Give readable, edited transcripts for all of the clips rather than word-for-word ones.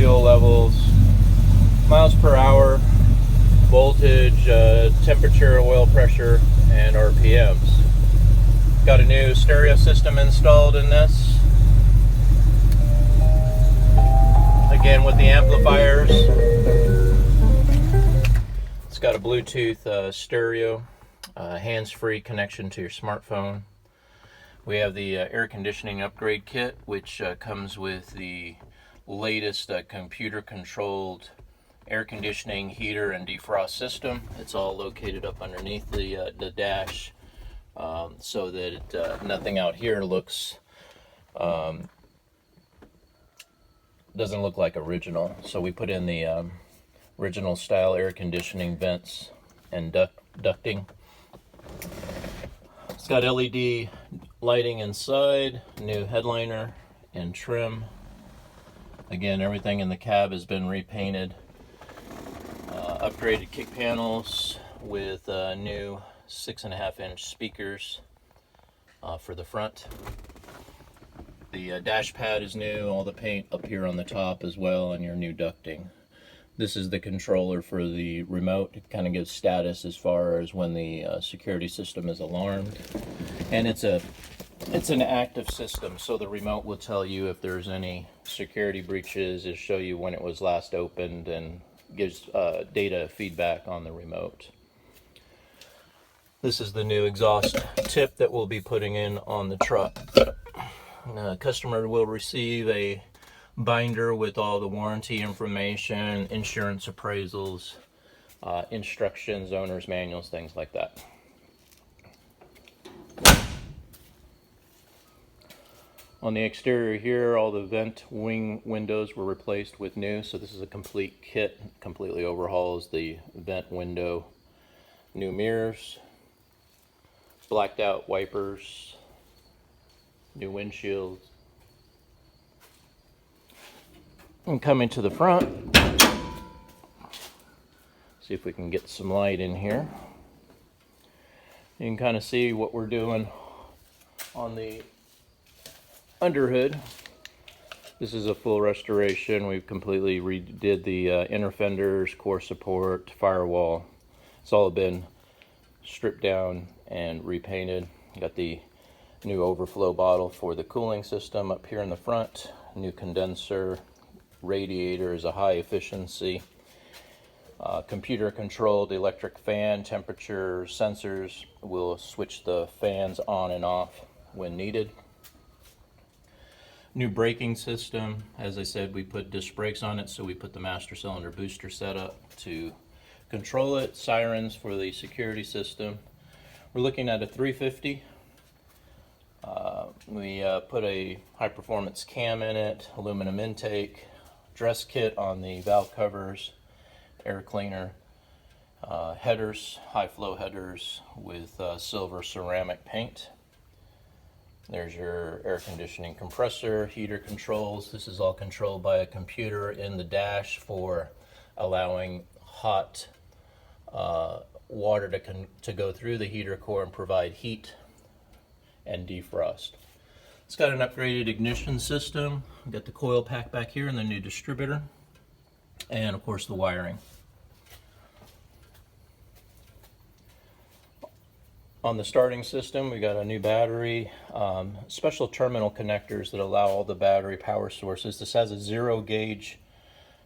fuel levels, miles per hour, voltage, temperature, oil pressure, and RPMs. Got a new stereo system installed in this. Again, with the amplifiers. It's got a Bluetooth stereo, hands-free connection to your smartphone. We have the air conditioning upgrade kit, which comes with the latest computer-controlled air conditioning, heater, and defrost system. It's all located up underneath the dash, so that nothing out here looks doesn't look like original. So we put in the original style air conditioning vents and ducting. It's got LED lighting inside, new headliner and trim. Again, everything in the cab has been repainted. Upgraded kick panels with new 6.5-inch speakers for the front. The dash pad is new, all the paint up here on the top as well, and your new ducting. This is the controller for the remote. It kind of gives status as far as when the security system is alarmed. And it's an active system, so the remote will tell you if there's any security breaches. It'll show you when it was last opened and gives data feedback on the remote. This is the new exhaust tip that we'll be putting in on the truck. Customer will receive a binder with all the warranty information, insurance appraisals, instructions, owner's manuals, things like that. On the exterior here, all the vent wing windows were replaced with new, so this is a complete kit. Completely overhauls the vent window. New mirrors, blacked out wipers, new windshields. And coming to the front, see if we can get some light in here. You can kind of see what we're doing on the underhood. This is a full restoration. We've completely redid the inner fenders, core support, firewall. It's all been stripped down and repainted. Got the new overflow bottle for the cooling system up here in the front. New condenser. Radiator is a high efficiency. Computer controlled electric fan, temperature sensors. Will switch the fans on and off when needed. New braking system. As I said, we put disc brakes on it, so we put the master cylinder booster setup to control it. Sirens for the security system. We're looking at a 350. We put a high performance cam in it, aluminum intake, dress kit on the valve covers, air cleaner, headers, high flow headers with silver ceramic paint. There's your air conditioning compressor, heater controls. This is all controlled by a computer in the dash for allowing hot water to go through the heater core and provide heat and defrost. It's got an upgraded ignition system. We've got the coil pack back here and the new distributor, and of course the wiring. On the starting system, we got a new battery, special terminal connectors that allow all the battery power sources. This has a 0 gauge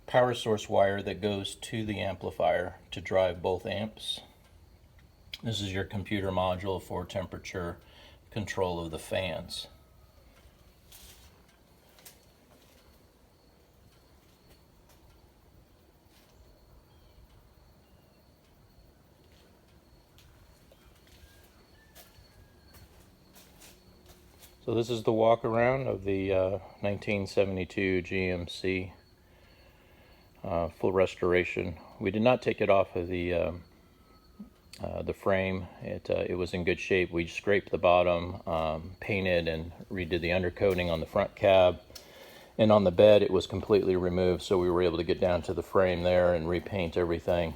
power source wire that goes to the amplifier to drive both amps. This is your computer module for temperature control of the fans. So this is the walk around of the 1972 GMC full restoration. We did not take it off of the frame. It was in good shape. We scraped the bottom, painted and redid the undercoating on the front cab. And on the bed it was completely removed, so we were able to get down to the frame there and repaint everything.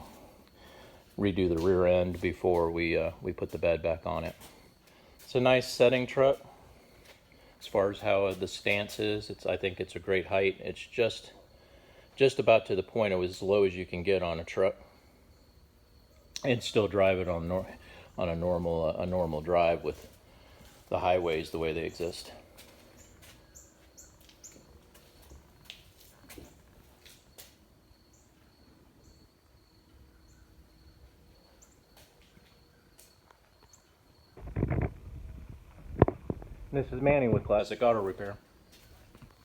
Redo the rear end before we put the bed back on it. It's a nice setting truck. As far as how the stance is, I think it's a great height. It's just just about to the point of as low as you can get on a truck, and still drive it on a normal drive with the highways the way they exist. This is Manny with Classic Auto Repair.